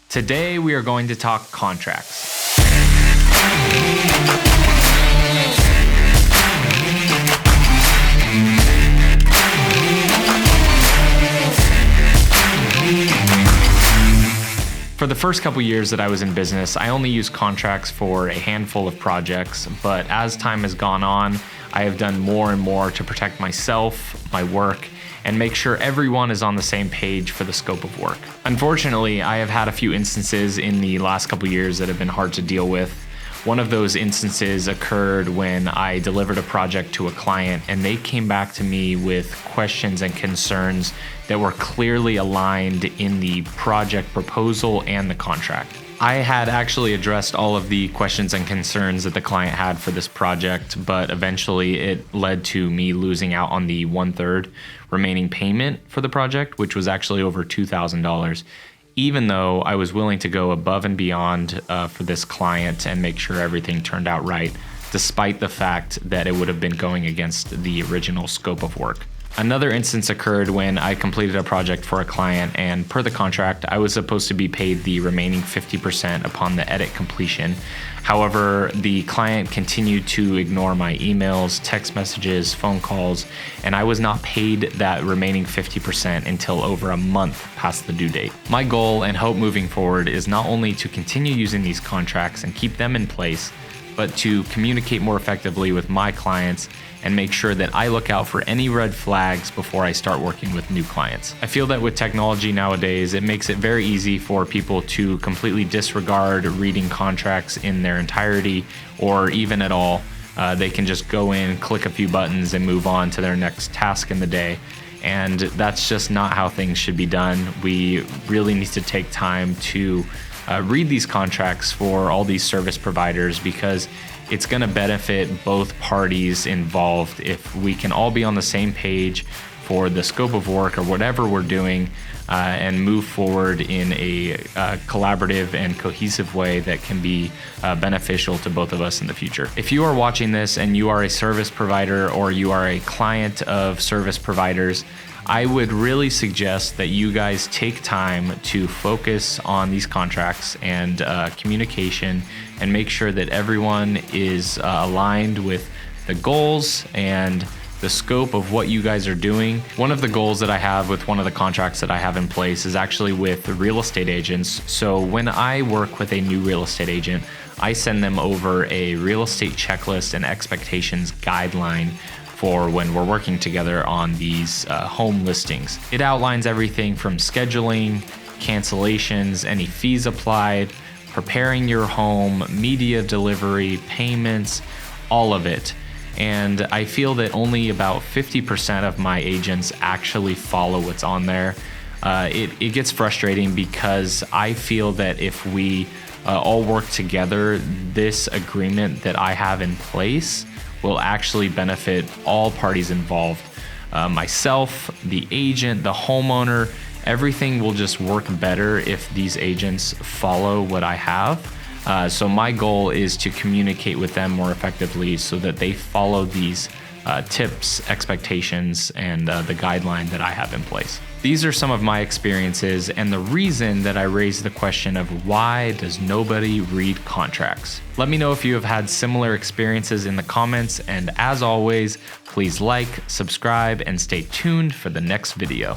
Today we are going to talk contracts. For the first couple years that I was in business, I only used contracts for a handful of projects, but as time has gone on, I have done more and more to protect myself, my work, and make sure everyone is on the same page for the scope of work. Unfortunately, I have had a few instances in the last couple years that have been hard to deal with. One of those instances occurred when I delivered a project to a client and they came back to me with questions and concerns that were clearly aligned in the project proposal and the contract. I had actually addressed all of the questions and concerns that the client had for this project, but eventually it led to me losing out on the 1/3 remaining payment for the project, which was actually over $2,000. Even though I was willing to go above and beyond for this client and make sure everything turned out right, despite the fact that it would have been going against the original scope of work. Another instance occurred when I completed a project for a client, and per the contract, I was supposed to be paid the remaining 50% upon the edit completion. However, the client continued to ignore my emails, text messages, phone calls, and I was not paid that remaining 50% until over a month past the due date. My goal and hope moving forward is not only to continue using these contracts and keep them in place, but to communicate more effectively with my clients and make sure that I look out for any red flags before I start working with new clients. I feel that with technology nowadays, it makes it very easy for people to completely disregard reading contracts in their entirety or even at all. They can just go in, click a few buttons, and move on to their next task in the day. And that's just not how things should be done. We really need to take time to read these contracts for all these service providers, because it's going to benefit both parties involved if we can all be on the same page for the scope of work or whatever we're doing, and move forward in a collaborative and cohesive way that can be beneficial to both of us in the future. If you are watching this and you are a service provider or you are a client of service providers, I would really suggest that you guys take time to focus on these contracts and communication, and make sure that everyone is aligned with the goals and the scope of what you guys are doing. One of the goals that I have with one of the contracts that I have in place is actually with real estate agents. So when I work with a new real estate agent, I send them over a real estate checklist and expectations guideline for when we're working together on these home listings. It outlines everything from scheduling, cancellations, any fees applied, preparing your home, media delivery, payments, all of it. And I feel that only about 50% of my agents actually follow what's on there. It gets frustrating because I feel that if we all work together, this agreement that I have in place will actually benefit all parties involved. Myself, the agent, the homeowner, everything will just work better if these agents follow what I have. So my goal is to communicate with them more effectively so that they follow these tips, expectations, and the guideline that I have in place. These are some of my experiences and the reason that I raised the question of why does nobody read contracts? Let me know if you have had similar experiences in the comments, and as always, please like, subscribe, and stay tuned for the next video.